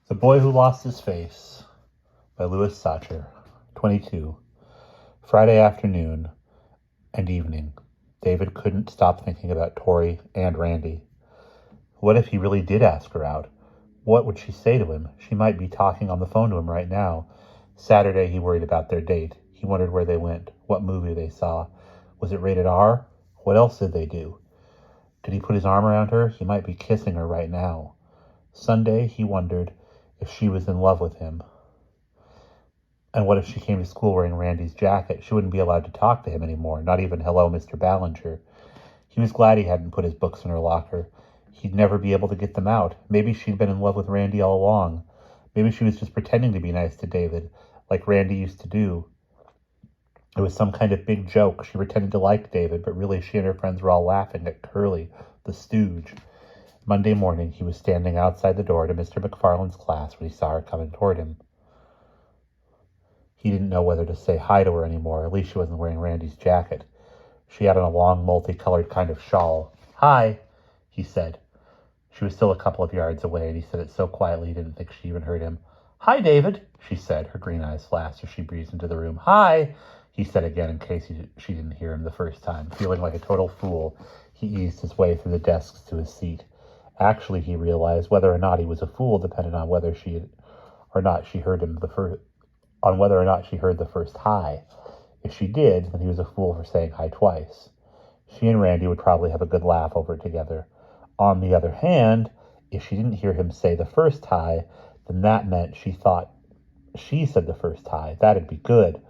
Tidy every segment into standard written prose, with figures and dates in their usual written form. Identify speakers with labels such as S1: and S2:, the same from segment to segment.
S1: The Boy Who Lost His Face by Louis Sachar, 22. Friday afternoon and evening. David couldn't stop thinking about Tori and Randy. What if he really did ask her out? What would she say to him? She might be talking on the phone to him right now. Saturday, he worried about their date. He wondered where they went, what movie they saw. Was it rated R? What else did they do? Did he put his arm around her? He might be kissing her right now. Sunday, he wondered if she was in love with him. And what if she came to school wearing Randy's jacket? She wouldn't be allowed to talk to him anymore, not even hello, Mr. Ballinger. He was glad he hadn't put his books in her locker. He'd never be able to get them out. Maybe she'd been in love with Randy all along. Maybe she was just pretending to be nice to David, like Randy used to do. It was some kind of big joke. She pretended to like David, but really she and her friends were all laughing at Curly, the stooge. Monday morning, he was standing outside the door to Mr. McFarland's class when he saw her coming toward him. He didn't know whether to say hi to her anymore. At least she wasn't wearing Randy's jacket. She had on a long, multicolored kind of shawl. "Hi," he said. She was still a couple of yards away, and he said it so quietly he didn't think she even heard him. "Hi, David," she said. Her green eyes flashed as she breezed into the room. "Hi," he said again in case she didn't hear him the first time. Feeling like a total fool, he eased his way through the desks to his seat. Actually, he realized, whether or not he was a fool depended on whether or not she heard the first hi. If she did, then he was a fool for saying hi twice. She and Randy would probably have a good laugh over it together. On the other hand, if she didn't hear him say the first hi, then that meant she thought she said the first hi. That'd be good.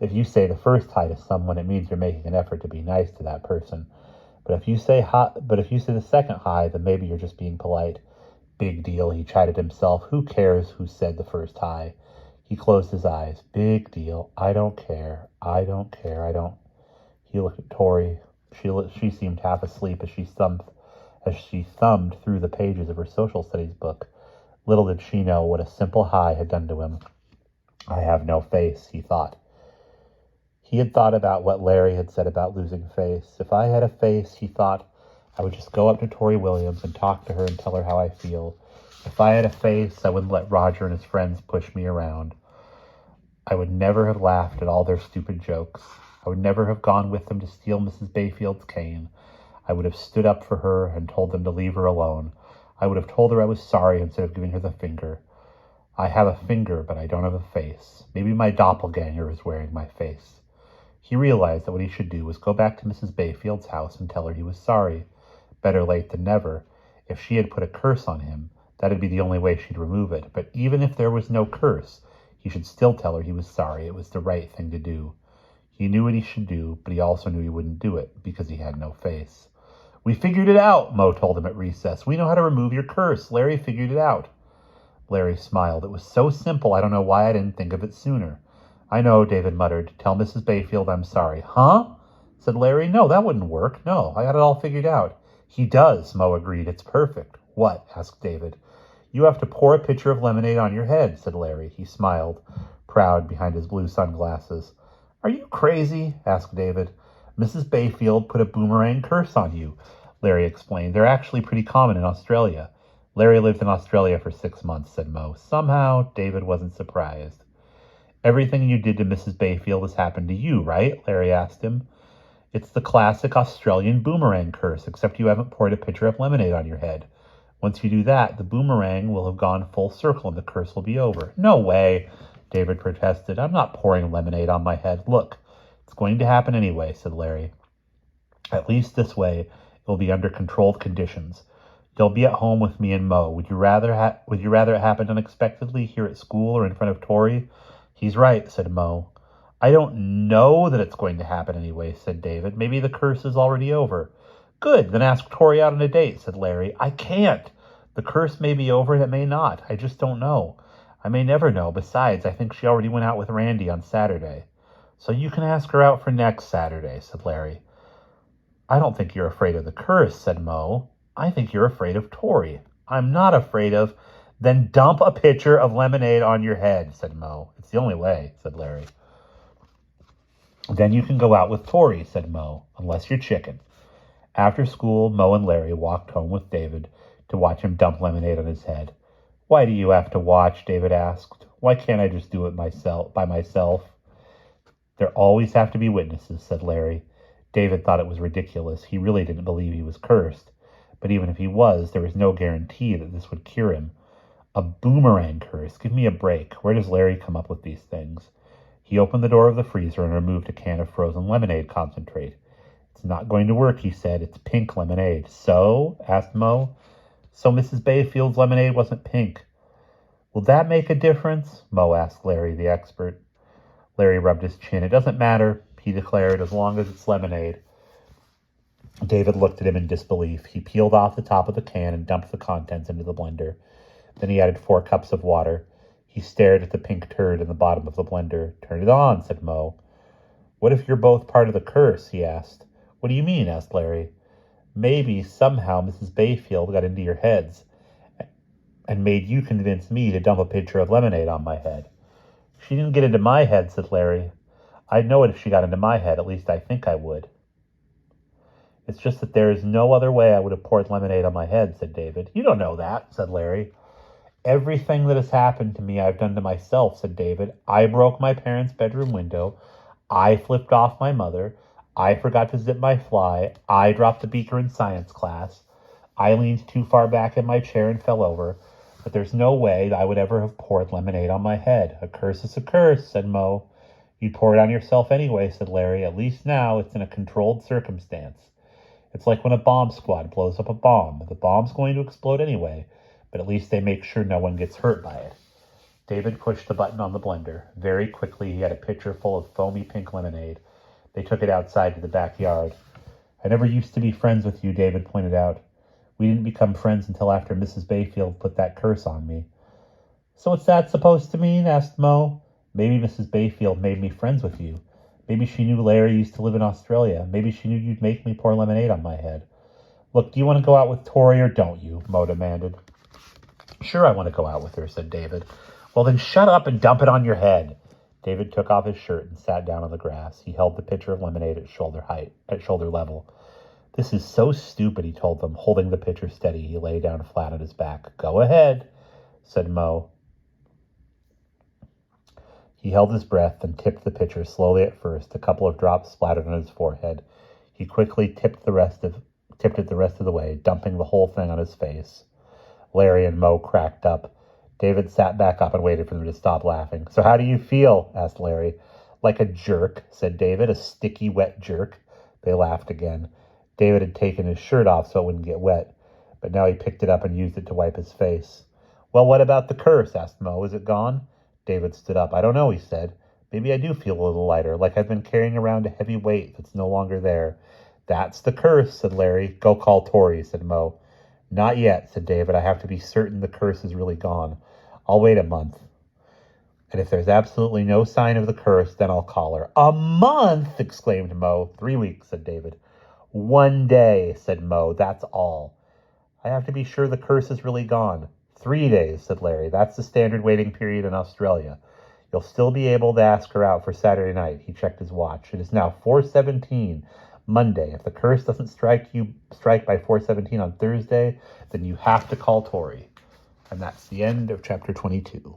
S1: If you say the first hi to someone, it means you're making an effort to be nice to that person. But if you say the second hi, then maybe you're just being polite. Big deal, he chided himself. Who cares who said the first hi? He closed his eyes. Big deal. I don't care. I don't care. I don't. He looked at Tori. She seemed half asleep as she thumbed through the pages of her social studies book. Little did she know what a simple hi had done to him. I have no face, he thought. He had thought about what Larry had said about losing face. If I had a face, he thought, I would just go up to Tori Williams and talk to her and tell her how I feel. If I had a face, I wouldn't let Roger and his friends push me around. I would never have laughed at all their stupid jokes. I would never have gone with them to steal Mrs. Bayfield's cane. I would have stood up for her and told them to leave her alone. I would have told her I was sorry instead of giving her the finger. I have a finger, but I don't have a face. Maybe my doppelganger is wearing my face. He realized that what he should do was go back to Mrs. Bayfield's house and tell her he was sorry. Better late than never. If she had put a curse on him, that'd be the only way she'd remove it. But even if there was no curse, he should still tell her he was sorry. It was the right thing to do. He knew what he should do, but he also knew he wouldn't do it because he had no face. We figured it out, Mo told him at recess. We know how to remove your curse. Larry figured it out. Larry smiled. It was so simple, I don't know why I didn't think of it sooner. I know, David muttered. Tell Mrs. Bayfield I'm sorry. Huh? Said Larry. No, that wouldn't work. No, I got it all figured out. He does, Mo agreed. It's perfect. What? Asked David. You have to pour a pitcher of lemonade on your head, said Larry. He smiled, proud behind his blue sunglasses. Are you crazy? Asked David. Mrs. Bayfield put a boomerang curse on you, Larry explained. They're actually pretty common in Australia. Larry lived in Australia for 6 months, said Mo. Somehow, David wasn't surprised. Everything you did to Mrs. Bayfield has happened to you, right? Larry asked him. It's the classic Australian boomerang curse, except you haven't poured a pitcher of lemonade on your head. Once you do that, the boomerang will have gone full circle and the curse will be over. No way, David protested. I'm not pouring lemonade on my head. Look, it's going to happen anyway, said Larry. At least this way, it will be under controlled conditions. You'll be at home with me and Mo. Would you rather it happened unexpectedly here at school or in front of Tori? He's right, said Mo. I don't know that it's going to happen anyway, said David. Maybe the curse is already over. Good, then ask Tori out on a date, said Larry. I can't. The curse may be over and it may not. I just don't know. I may never know. Besides, I think she already went out with Randy on Saturday. So you can ask her out for next Saturday, said Larry. I don't think you're afraid of the curse, said Mo. I think you're afraid of Tori. I'm not afraid of... Then dump a pitcher of lemonade on your head, said Mo. It's the only way, said Larry. Then you can go out with Tori, said Mo, unless you're chicken. After school, Mo and Larry walked home with David to watch him dump lemonade on his head. Why do you have to watch? David asked. Why can't I just do it by myself? There always have to be witnesses, said Larry. David thought it was ridiculous. He really didn't believe he was cursed. But even if he was, there was no guarantee that this would cure him. A boomerang curse. Give me a break. Where does Larry come up with these things? He opened the door of the freezer and removed a can of frozen lemonade concentrate. It's not going to work, he said. It's pink lemonade. So? Asked Mo. So Mrs. Bayfield's lemonade wasn't pink. Will that make a difference? Mo asked Larry, the expert. Larry rubbed his chin. It doesn't matter, he declared, as long as it's lemonade. David looked at him in disbelief. He peeled off the top of the can and dumped the contents into the blender. Then he added 4 cups of water. He stared at the pink turd in the bottom of the blender. Turn it on, said Mo. What if you're both part of the curse? He asked. What do you mean? Asked Larry. Maybe somehow Mrs. Bayfield got into your heads and made you convince me to dump a pitcher of lemonade on my head. She didn't get into my head, said Larry. I'd know it if she got into my head. At least I think I would. It's just that there is no other way I would have poured lemonade on my head, said David. You don't know that, said Larry. Everything that has happened to me I've done to myself, said David. I broke my parents' bedroom window. I flipped off my mother. I forgot to zip my fly. I dropped the beaker in science class. I leaned too far back in my chair and fell over. But there's no way I would ever have poured lemonade on my head. A curse is a curse, said Mo. You'd pour it on yourself anyway, said Larry. At least now it's in a controlled circumstance. It's like when a bomb squad blows up a bomb. The bomb's going to explode anyway, but at least they make sure no one gets hurt by it. David pushed the button on the blender. Very quickly, he had a pitcher full of foamy pink lemonade. They took it outside to the backyard. I never used to be friends with you, David pointed out. We didn't become friends until after Mrs. Bayfield put that curse on me. So what's that supposed to mean? Asked Mo. Maybe Mrs. Bayfield made me friends with you. Maybe she knew Larry used to live in Australia. Maybe she knew you'd make me pour lemonade on my head. Look, do you want to go out with Tori or don't you? Mo demanded. Sure, I want to go out with her, said David. Well, then shut up and dump it on your head. David took off his shirt and sat down on the grass. He held the pitcher of lemonade at shoulder level. This is so stupid, he told them, holding the pitcher steady. He lay down flat on his back. Go ahead, said Mo. He held his breath and tipped the pitcher slowly at first. A couple of drops splattered on his forehead. He quickly tipped it the rest of the way, dumping the whole thing on his face. Larry and Mo cracked up. David sat back up and waited for them to stop laughing. So how do you feel? Asked Larry. Like a jerk, said David, a sticky, wet jerk. They laughed again. David had taken his shirt off so it wouldn't get wet, but now he picked it up and used it to wipe his face. Well, what about the curse? Asked Mo. Is it gone? David stood up. I don't know, he said. Maybe I do feel a little lighter, like I've been carrying around a heavy weight that's no longer there. That's the curse, said Larry. Go call Tori, said Mo. Not yet, said David. I have to be certain the curse is really gone. I'll wait a month. And if there's absolutely no sign of the curse, then I'll call her. A month, exclaimed Mo. 3 weeks, said David. 1 day, said Mo. That's all. I have to be sure the curse is really gone. 3 days, said Larry. That's the standard waiting period in Australia. You'll still be able to ask her out for Saturday night. He checked his watch. It is now 4:17, Monday. If the curse doesn't strike by 4:17 on Thursday, then you have to call Tori. And that's the end of chapter 22.